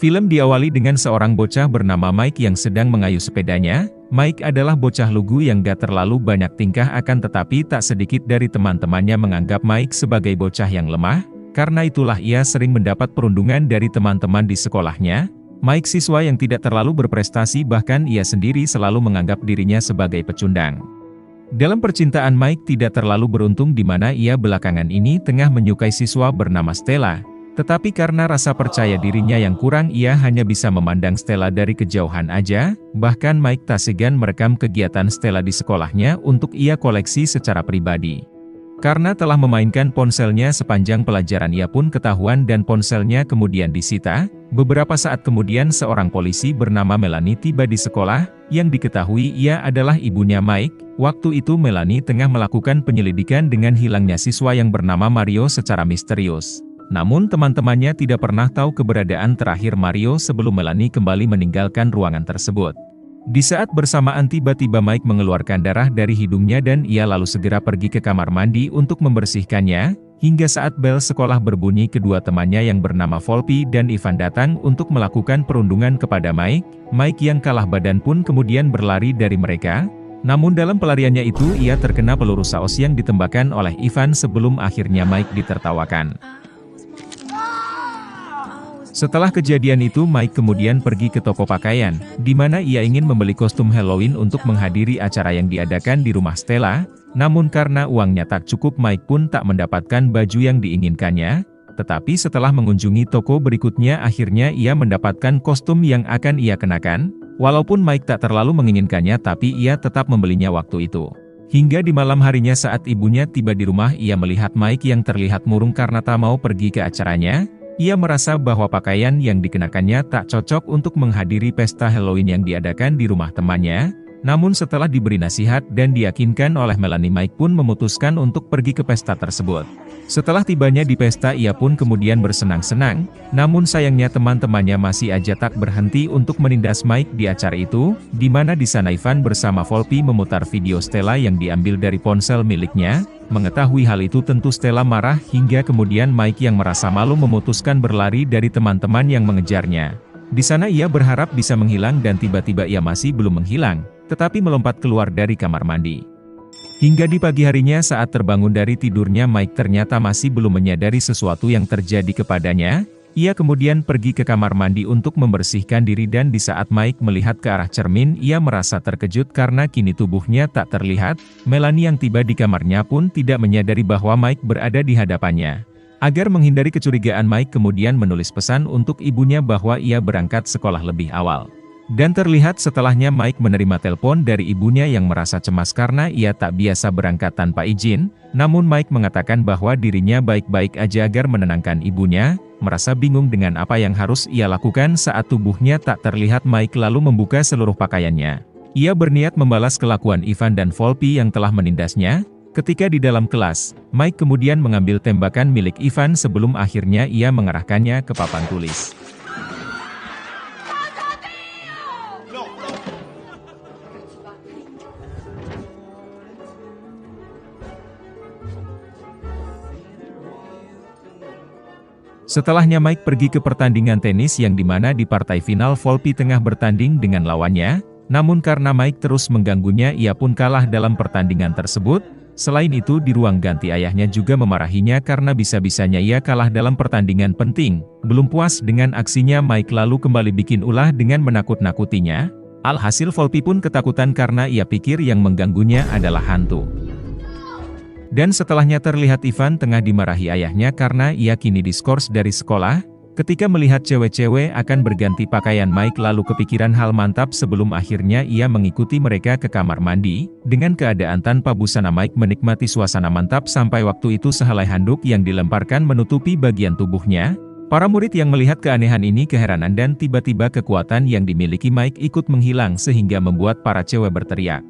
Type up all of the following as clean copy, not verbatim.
Film diawali dengan seorang bocah bernama Mike yang sedang mengayuh sepedanya. Mike adalah bocah lugu yang gak terlalu banyak tingkah, akan tetapi tak sedikit dari teman-temannya menganggap Mike sebagai bocah yang lemah. Karena itulah ia sering mendapat perundungan dari teman-teman di sekolahnya. Mike siswa yang tidak terlalu berprestasi, bahkan ia sendiri selalu menganggap dirinya sebagai pecundang. Dalam percintaan, Mike tidak terlalu beruntung di mana ia belakangan ini tengah menyukai siswa bernama Stella. Tetapi karena rasa percaya dirinya yang kurang, ia hanya bisa memandang Stella dari kejauhan aja. Bahkan Mike tak segan merekam kegiatan Stella di sekolahnya untuk ia koleksi secara pribadi. Karena telah memainkan ponselnya sepanjang pelajaran, ia pun ketahuan dan ponselnya kemudian disita. Beberapa saat kemudian seorang polisi bernama Melanie tiba di sekolah, yang diketahui ia adalah ibunya Mike. Waktu itu Melanie tengah melakukan penyelidikan dengan hilangnya siswa yang bernama Mario secara misterius. Namun teman-temannya tidak pernah tahu keberadaan terakhir Mario sebelum Melanie kembali meninggalkan ruangan tersebut. Di saat bersamaan tiba-tiba Mike mengeluarkan darah dari hidungnya dan ia lalu segera pergi ke kamar mandi untuk membersihkannya. Hingga saat bel sekolah berbunyi, kedua temannya yang bernama Volpi dan Ivan datang untuk melakukan perundungan kepada Mike. Mike yang kalah badan pun kemudian berlari dari mereka. Namun dalam pelariannya itu ia terkena peluru saus yang ditembakkan oleh Ivan sebelum akhirnya Mike ditertawakan. Setelah kejadian itu Mike kemudian pergi ke toko pakaian, di mana ia ingin membeli kostum Halloween untuk menghadiri acara yang diadakan di rumah Stella. Namun karena uangnya tak cukup, Mike pun tak mendapatkan baju yang diinginkannya. Tetapi setelah mengunjungi toko berikutnya, akhirnya ia mendapatkan kostum yang akan ia kenakan. Walaupun Mike tak terlalu menginginkannya, tapi ia tetap membelinya waktu itu. Hingga di malam harinya saat ibunya tiba di rumah, ia melihat Mike yang terlihat murung karena tak mau pergi ke acaranya. Ia merasa bahwa pakaian yang dikenakannya tak cocok untuk menghadiri pesta Halloween yang diadakan di rumah temannya. Namun setelah diberi nasihat dan diyakinkan oleh Melanie, Mike pun memutuskan untuk pergi ke pesta tersebut. Setelah tibanya di pesta, ia pun kemudian bersenang-senang. Namun sayangnya teman-temannya masih aja tak berhenti untuk menindas Mike di acara itu, di mana di sana Ivan bersama Volpi memutar video Stella yang diambil dari ponsel miliknya. Mengetahui hal itu tentu Stella marah, hingga kemudian Mike yang merasa malu memutuskan berlari dari teman-teman yang mengejarnya. Di sana ia berharap bisa menghilang dan tiba-tiba ia masih belum menghilang, tetapi melompat keluar dari kamar mandi. Hingga di pagi harinya saat terbangun dari tidurnya, Mike ternyata masih belum menyadari sesuatu yang terjadi kepadanya. Ia kemudian pergi ke kamar mandi untuk membersihkan diri dan di saat Mike melihat ke arah cermin, ia merasa terkejut karena kini tubuhnya tak terlihat. Melanie yang tiba di kamarnya pun tidak menyadari bahwa Mike berada di hadapannya. Agar menghindari kecurigaan, Mike kemudian menulis pesan untuk ibunya bahwa ia berangkat sekolah lebih awal. Dan terlihat setelahnya Mike menerima telepon dari ibunya yang merasa cemas karena ia tak biasa berangkat tanpa izin. Namun Mike mengatakan bahwa dirinya baik-baik aja agar menenangkan ibunya. Merasa bingung dengan apa yang harus ia lakukan saat tubuhnya tak terlihat, Mike lalu membuka seluruh pakaiannya. Ia berniat membalas kelakuan Ivan dan Volpi yang telah menindasnya. Ketika di dalam kelas, Mike kemudian mengambil tembakan milik Ivan sebelum akhirnya ia mengarahkannya ke papan tulis. Setelahnya Mike pergi ke pertandingan tenis yang dimana di partai final Volpi tengah bertanding dengan lawannya. Namun karena Mike terus mengganggunya, ia pun kalah dalam pertandingan tersebut. Selain itu di ruang ganti ayahnya juga memarahinya karena bisa-bisanya ia kalah dalam pertandingan penting. Belum puas dengan aksinya, Mike lalu kembali bikin ulah dengan menakut-nakutinya. Alhasil Volpi pun ketakutan karena ia pikir yang mengganggunya adalah hantu. Dan setelahnya terlihat Ivan tengah dimarahi ayahnya karena ia kini diskors dari sekolah. Ketika melihat cewek-cewek akan berganti pakaian, Mike lalu kepikiran hal mantap sebelum akhirnya ia mengikuti mereka ke kamar mandi. Dengan keadaan tanpa busana, Mike menikmati suasana mantap sampai waktu itu sehelai handuk yang dilemparkan menutupi bagian tubuhnya. Para murid yang melihat keanehan ini keheranan dan tiba-tiba kekuatan yang dimiliki Mike ikut menghilang sehingga membuat para cewek berteriak.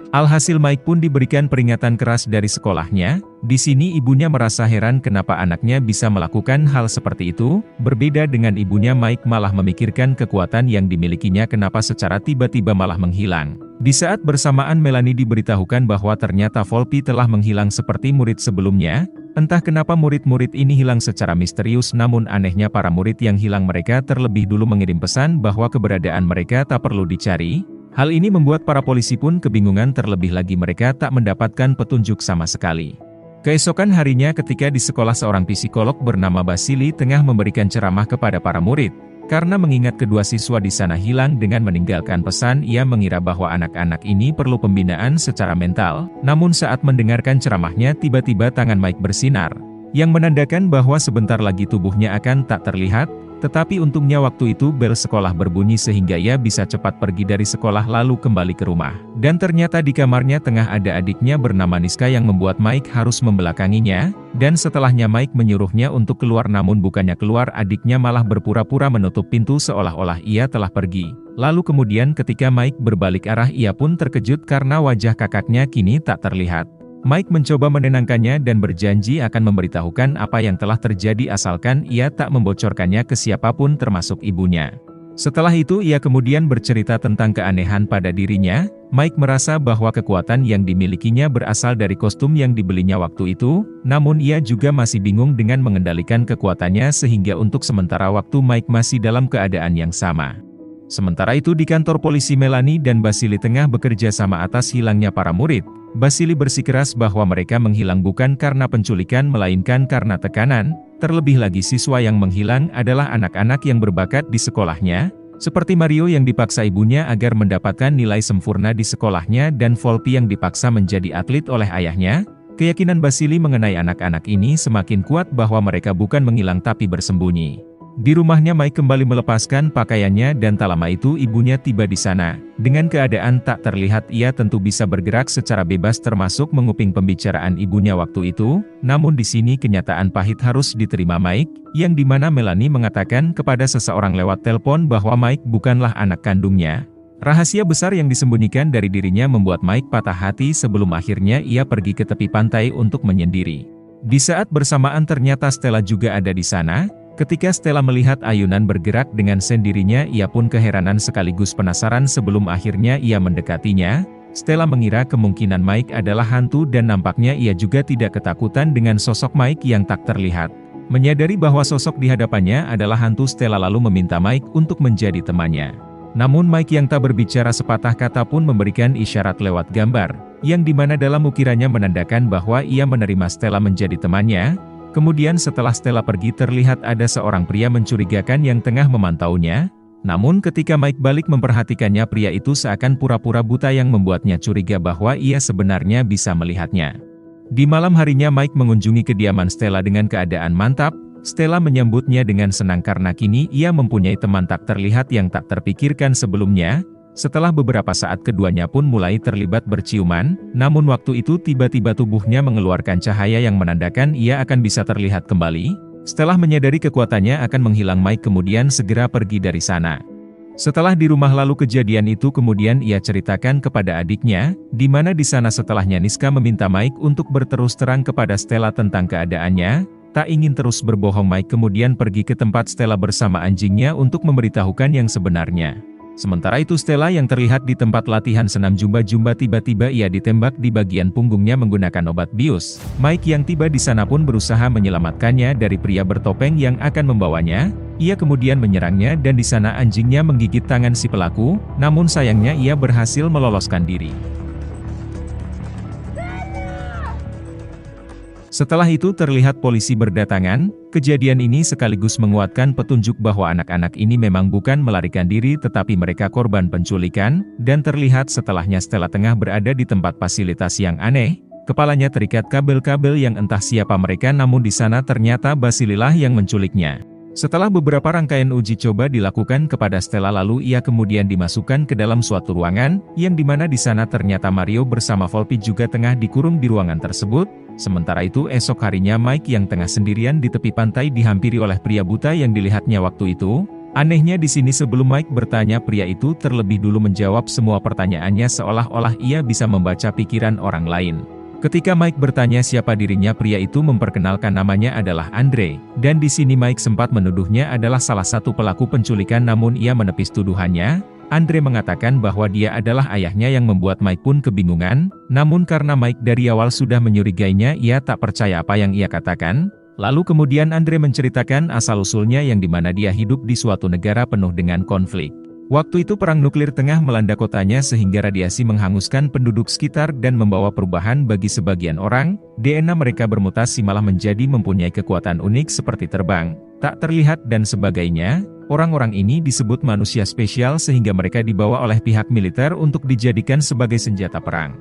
Alhasil Mike pun diberikan peringatan keras dari sekolahnya. Di sini ibunya merasa heran kenapa anaknya bisa melakukan hal seperti itu. Berbeda dengan ibunya, Mike malah memikirkan kekuatan yang dimilikinya kenapa secara tiba-tiba malah menghilang. Di saat bersamaan Melanie diberitahukan bahwa ternyata Volpi telah menghilang seperti murid sebelumnya. Entah kenapa murid-murid ini hilang secara misterius, namun anehnya para murid yang hilang mereka terlebih dulu mengirim pesan bahwa keberadaan mereka tak perlu dicari. Hal ini membuat para polisi pun kebingungan, terlebih lagi mereka tak mendapatkan petunjuk sama sekali. Keesokan harinya ketika di sekolah, seorang psikolog bernama Basili tengah memberikan ceramah kepada para murid. Karena mengingat kedua siswa di sana hilang dengan meninggalkan pesan, ia mengira bahwa anak-anak ini perlu pembinaan secara mental. Namun saat mendengarkan ceramahnya, tiba-tiba tangan Mike bersinar, yang menandakan bahwa sebentar lagi tubuhnya akan tak terlihat. Tetapi untungnya waktu itu bel sekolah berbunyi sehingga ia bisa cepat pergi dari sekolah lalu kembali ke rumah. Dan ternyata di kamarnya tengah ada adiknya bernama Niska yang membuat Mike harus membelakanginya. Dan setelahnya Mike menyuruhnya untuk keluar, namun bukannya keluar, adiknya malah berpura-pura menutup pintu seolah-olah ia telah pergi. Lalu kemudian ketika Mike berbalik arah, ia pun terkejut karena wajah kakaknya kini tak terlihat. Mike mencoba menenangkannya dan berjanji akan memberitahukan apa yang telah terjadi asalkan ia tak membocorkannya ke siapapun termasuk ibunya. Setelah itu ia kemudian bercerita tentang keanehan pada dirinya. Mike merasa bahwa kekuatan yang dimilikinya berasal dari kostum yang dibelinya waktu itu, namun ia juga masih bingung dengan mengendalikan kekuatannya sehingga untuk sementara waktu Mike masih dalam keadaan yang sama. Sementara itu di kantor polisi, Melanie dan Basili tengah bekerja sama atas hilangnya para murid. Basili bersikeras bahwa mereka menghilang bukan karena penculikan melainkan karena tekanan. Terlebih lagi siswa yang menghilang adalah anak-anak yang berbakat di sekolahnya, seperti Mario yang dipaksa ibunya agar mendapatkan nilai sempurna di sekolahnya dan Volpi yang dipaksa menjadi atlet oleh ayahnya. Keyakinan Basili mengenai anak-anak ini semakin kuat bahwa mereka bukan menghilang tapi bersembunyi. Di rumahnya Mike kembali melepaskan pakaiannya dan tak lama itu ibunya tiba di sana. Dengan keadaan tak terlihat ia tentu bisa bergerak secara bebas termasuk menguping pembicaraan ibunya waktu itu. Namun di sini kenyataan pahit harus diterima Mike, yang dimana Melanie mengatakan kepada seseorang lewat telepon bahwa Mike bukanlah anak kandungnya. Rahasia besar yang disembunyikan dari dirinya membuat Mike patah hati sebelum akhirnya ia pergi ke tepi pantai untuk menyendiri. Di saat bersamaan ternyata Stella juga ada di sana. Ketika Stella melihat ayunan bergerak dengan sendirinya, ia pun keheranan sekaligus penasaran sebelum akhirnya ia mendekatinya. Stella mengira kemungkinan Mike adalah hantu dan nampaknya ia juga tidak ketakutan dengan sosok Mike yang tak terlihat. Menyadari bahwa sosok di hadapannya adalah hantu, Stella lalu meminta Mike untuk menjadi temannya. Namun Mike yang tak berbicara sepatah kata pun memberikan isyarat lewat gambar, yang dimana dalam ukirannya menandakan bahwa ia menerima Stella menjadi temannya. Kemudian setelah Stella pergi terlihat ada seorang pria mencurigakan yang tengah memantaunya. Namun ketika Mike balik memperhatikannya, pria itu seakan pura-pura buta yang membuatnya curiga bahwa ia sebenarnya bisa melihatnya. Di malam harinya Mike mengunjungi kediaman Stella dengan keadaan mantap. Stella menyambutnya dengan senang karena kini ia mempunyai teman tak terlihat yang tak terpikirkan sebelumnya. Setelah beberapa saat keduanya pun mulai terlibat berciuman, namun waktu itu tiba-tiba tubuhnya mengeluarkan cahaya yang menandakan ia akan bisa terlihat kembali. Setelah menyadari kekuatannya akan menghilang, Mike kemudian segera pergi dari sana. Setelah di rumah lalu kejadian itu kemudian ia ceritakan kepada adiknya, di mana di sana setelahnya Niska meminta Mike untuk berterus terang kepada Stella tentang keadaannya. Tak ingin terus berbohong, Mike kemudian pergi ke tempat Stella bersama anjingnya untuk memberitahukan yang sebenarnya. Sementara itu Stella yang terlihat di tempat latihan senam jumba-jumba tiba-tiba ia ditembak di bagian punggungnya menggunakan obat bius. Mike yang tiba di sana pun berusaha menyelamatkannya dari pria bertopeng yang akan membawanya. Ia kemudian menyerangnya dan di sana anjingnya menggigit tangan si pelaku, namun sayangnya ia berhasil meloloskan diri. Setelah itu terlihat polisi berdatangan. Kejadian ini sekaligus menguatkan petunjuk bahwa anak-anak ini memang bukan melarikan diri tetapi mereka korban penculikan, dan terlihat setelahnya Stella tengah berada di tempat fasilitas yang aneh. Kepalanya terikat kabel-kabel yang entah siapa mereka, namun di sana ternyata Basililah yang menculiknya. Setelah beberapa rangkaian uji coba dilakukan kepada Stella lalu ia kemudian dimasukkan ke dalam suatu ruangan, yang dimana di sana ternyata Mario bersama Volpi juga tengah dikurung di ruangan tersebut. Sementara itu esok harinya Mike yang tengah sendirian di tepi pantai dihampiri oleh pria buta yang dilihatnya waktu itu. Anehnya di sini sebelum Mike bertanya, pria itu terlebih dulu menjawab semua pertanyaannya seolah-olah ia bisa membaca pikiran orang lain. Ketika Mike bertanya siapa dirinya, pria itu memperkenalkan namanya adalah Andre, dan di sini Mike sempat menuduhnya adalah salah satu pelaku penculikan namun ia menepis tuduhannya. Andre mengatakan bahwa dia adalah ayahnya yang membuat Mike pun kebingungan, namun karena Mike dari awal sudah menyurigainya, ia tak percaya apa yang ia katakan. Lalu kemudian Andre menceritakan asal-usulnya yang dimana dia hidup di suatu negara penuh dengan konflik. Waktu itu perang nuklir tengah melanda kotanya sehingga radiasi menghanguskan penduduk sekitar dan membawa perubahan bagi sebagian orang. DNA mereka bermutasi malah menjadi mempunyai kekuatan unik seperti terbang, tak terlihat dan sebagainya. Orang-orang ini disebut manusia spesial sehingga mereka dibawa oleh pihak militer untuk dijadikan sebagai senjata perang.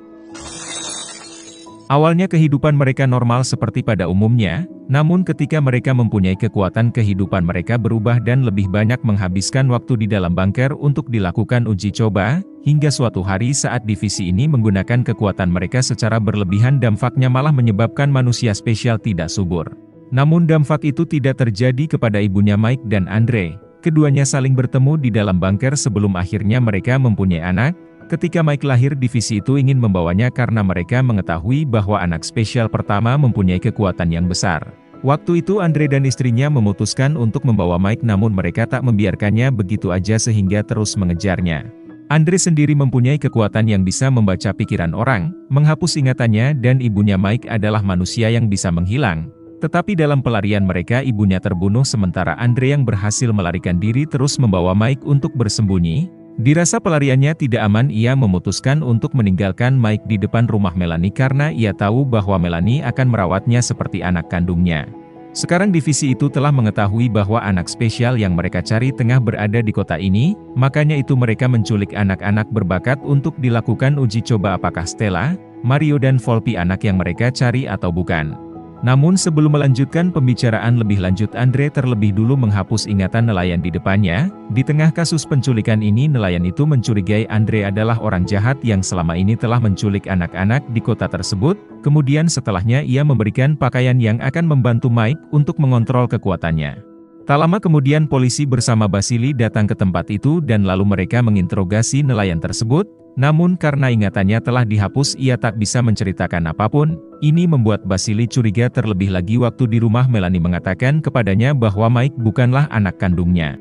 Awalnya kehidupan mereka normal seperti pada umumnya, namun ketika mereka mempunyai kekuatan kehidupan mereka berubah dan lebih banyak menghabiskan waktu di dalam bunker untuk dilakukan uji coba, hingga suatu hari saat divisi ini menggunakan kekuatan mereka secara berlebihan dampaknya malah menyebabkan manusia spesial tidak subur. Namun dampak itu tidak terjadi kepada ibunya Mike dan Andre. Keduanya saling bertemu di dalam bunker sebelum akhirnya mereka mempunyai anak. Ketika Mike lahir, divisi itu ingin membawanya karena mereka mengetahui bahwa anak spesial pertama mempunyai kekuatan yang besar. Waktu itu Andre dan istrinya memutuskan untuk membawa Mike, namun mereka tak membiarkannya begitu aja sehingga terus mengejarnya. Andre sendiri mempunyai kekuatan yang bisa membaca pikiran orang, menghapus ingatannya, dan ibunya Mike adalah manusia yang bisa menghilang. Tetapi dalam pelarian mereka ibunya terbunuh sementara Andre yang berhasil melarikan diri terus membawa Mike untuk bersembunyi. Dirasa pelariannya tidak aman, ia memutuskan untuk meninggalkan Mike di depan rumah Melanie karena ia tahu bahwa Melanie akan merawatnya seperti anak kandungnya. Sekarang divisi itu telah mengetahui bahwa anak spesial yang mereka cari tengah berada di kota ini, makanya itu mereka menculik anak-anak berbakat untuk dilakukan uji coba apakah Stella, Mario dan Volpi anak yang mereka cari atau bukan. Namun sebelum melanjutkan pembicaraan lebih lanjut, Andre terlebih dulu menghapus ingatan nelayan di depannya. Di tengah kasus penculikan ini nelayan itu mencurigai Andre adalah orang jahat yang selama ini telah menculik anak-anak di kota tersebut. Kemudian setelahnya ia memberikan pakaian yang akan membantu Mike untuk mengontrol kekuatannya. Tak lama kemudian polisi bersama Basili datang ke tempat itu dan lalu mereka menginterogasi nelayan tersebut. Namun karena ingatannya telah dihapus ia tak bisa menceritakan apapun. Ini membuat Basili curiga terlebih lagi waktu di rumah Melanie mengatakan kepadanya bahwa Mike bukanlah anak kandungnya.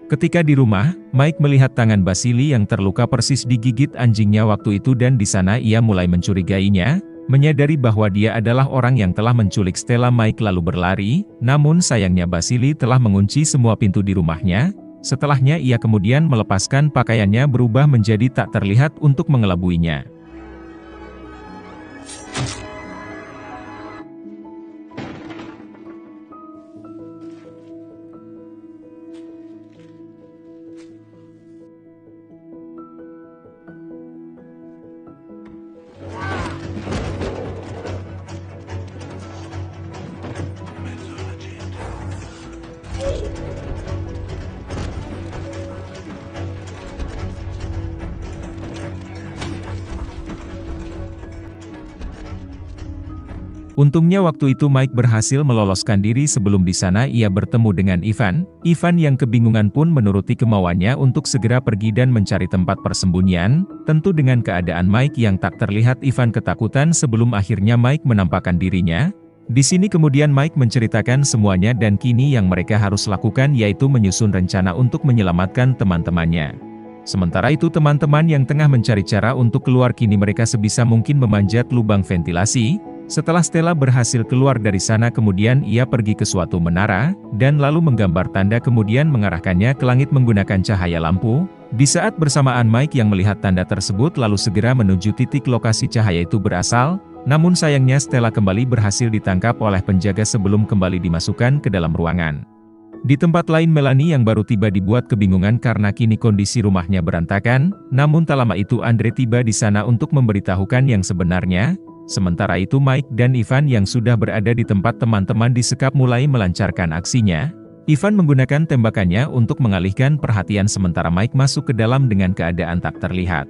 Ketika di rumah, Mike melihat tangan Basili yang terluka persis digigit anjingnya waktu itu dan di sana ia mulai mencurigainya, menyadari bahwa dia adalah orang yang telah menculik Stella. Mike lalu berlari, namun sayangnya Basili telah mengunci semua pintu di rumahnya. Setelahnya ia kemudian melepaskan pakaiannya berubah menjadi tak terlihat untuk mengelabuinya. Untungnya waktu itu Mike berhasil meloloskan diri. Sebelum di sana ia bertemu dengan Ivan. Ivan yang kebingungan pun menuruti kemauannya untuk segera pergi dan mencari tempat persembunyian. Tentu dengan keadaan Mike yang tak terlihat, Ivan ketakutan sebelum akhirnya Mike menampakkan dirinya. Di sini kemudian Mike menceritakan semuanya dan kini yang mereka harus lakukan yaitu menyusun rencana untuk menyelamatkan teman-temannya. Sementara itu teman-teman yang tengah mencari cara untuk keluar kini mereka sebisa mungkin memanjat lubang ventilasi. Setelah Stella berhasil keluar dari sana kemudian ia pergi ke suatu menara, dan lalu menggambar tanda kemudian mengarahkannya ke langit menggunakan cahaya lampu. Di saat bersamaan Mike yang melihat tanda tersebut lalu segera menuju titik lokasi cahaya itu berasal, namun sayangnya Stella kembali berhasil ditangkap oleh penjaga sebelum kembali dimasukkan ke dalam ruangan. Di tempat lain Melanie yang baru tiba dibuat kebingungan karena kini kondisi rumahnya berantakan, namun tak lama itu Andre tiba di sana untuk memberitahukan yang sebenarnya. Sementara itu Mike dan Ivan yang sudah berada di tempat teman-teman disekap mulai melancarkan aksinya. Ivan menggunakan tembakannya untuk mengalihkan perhatian sementara Mike masuk ke dalam dengan keadaan tak terlihat.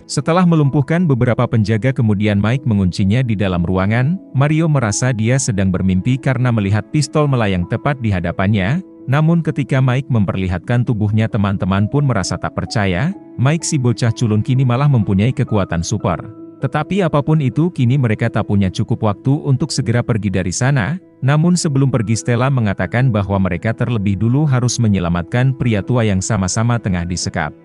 Setelah melumpuhkan beberapa penjaga kemudian Mike menguncinya di dalam ruangan. Mario merasa dia sedang bermimpi karena melihat pistol melayang tepat di hadapannya. Namun ketika Mike memperlihatkan tubuhnya teman-teman pun merasa tak percaya. Mike si bocah culun kini malah mempunyai kekuatan super. Tetapi apapun itu kini mereka tak punya cukup waktu untuk segera pergi dari sana, namun sebelum pergi Stella mengatakan bahwa mereka terlebih dulu harus menyelamatkan pria tua yang sama-sama tengah disekap.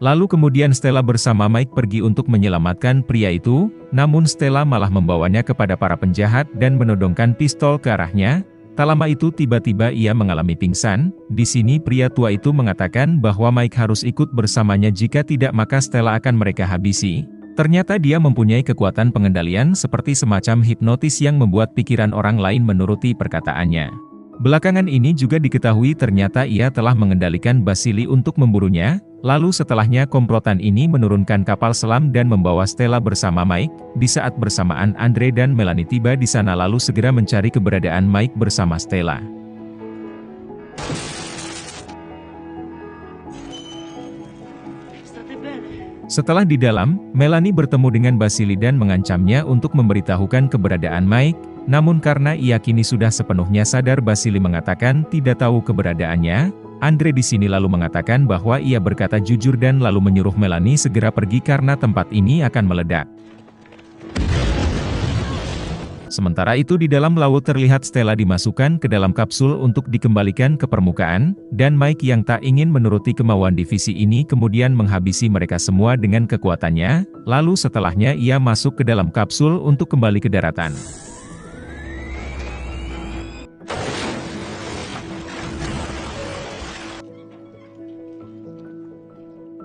Lalu kemudian Stella bersama Mike pergi untuk menyelamatkan pria itu, namun Stella malah membawanya kepada para penjahat dan menodongkan pistol ke arahnya. Tak lama itu tiba-tiba ia mengalami pingsan. Di sini pria tua itu mengatakan bahwa Mike harus ikut bersamanya, jika tidak maka Stella akan mereka habisi. Ternyata dia mempunyai kekuatan pengendalian seperti semacam hipnotis yang membuat pikiran orang lain menuruti perkataannya. Belakangan ini juga diketahui ternyata ia telah mengendalikan Basili untuk memburunya, lalu setelahnya komplotan ini menurunkan kapal selam dan membawa Stella bersama Mike. Di saat bersamaan Andre dan Melanie tiba di sana lalu segera mencari keberadaan Mike bersama Stella. Setelah di dalam, Melanie bertemu dengan Basili dan mengancamnya untuk memberitahukan keberadaan Mike, namun karena ia kini sudah sepenuhnya sadar Basili mengatakan tidak tahu keberadaannya, Andre di sini lalu mengatakan bahwa ia berkata jujur dan lalu menyuruh Melanie segera pergi karena tempat ini akan meledak. Sementara itu di dalam laut terlihat Stella dimasukkan ke dalam kapsul untuk dikembalikan ke permukaan, dan Mike yang tak ingin menuruti kemauan divisi ini kemudian menghabisi mereka semua dengan kekuatannya, lalu setelahnya ia masuk ke dalam kapsul untuk kembali ke daratan.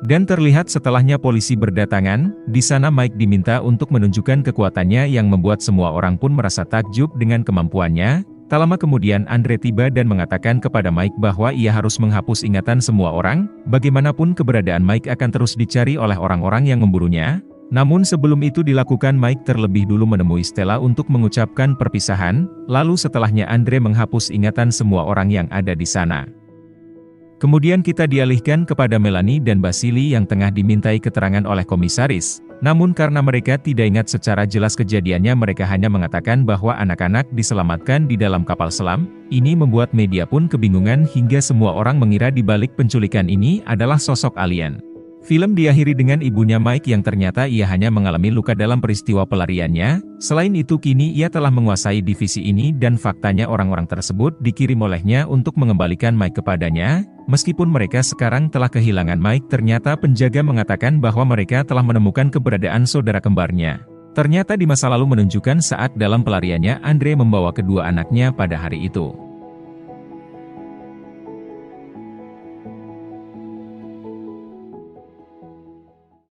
Dan terlihat setelahnya polisi berdatangan, di sana Mike diminta untuk menunjukkan kekuatannya yang membuat semua orang pun merasa takjub dengan kemampuannya. Tak lama kemudian Andre tiba dan mengatakan kepada Mike bahwa ia harus menghapus ingatan semua orang, bagaimanapun keberadaan Mike akan terus dicari oleh orang-orang yang memburunya. Namun sebelum itu dilakukan Mike terlebih dulu menemui Stella untuk mengucapkan perpisahan, lalu setelahnya Andre menghapus ingatan semua orang yang ada di sana. Kemudian kita dialihkan kepada Melanie dan Basili yang tengah dimintai keterangan oleh komisaris. Namun karena mereka tidak ingat secara jelas kejadiannya, mereka hanya mengatakan bahwa anak-anak diselamatkan di dalam kapal selam. Ini membuat media pun kebingungan hingga semua orang mengira di balik penculikan ini adalah sosok alien. Film diakhiri dengan ibunya Mike yang ternyata ia hanya mengalami luka dalam peristiwa pelariannya. Selain itu kini ia telah menguasai divisi ini dan faktanya orang-orang tersebut dikirim olehnya untuk mengembalikan Mike kepadanya. Meskipun mereka sekarang telah kehilangan Mike, ternyata penjaga mengatakan bahwa mereka telah menemukan keberadaan saudara kembarnya. Ternyata di masa lalu menunjukkan saat dalam pelariannya Andre membawa kedua anaknya pada hari itu.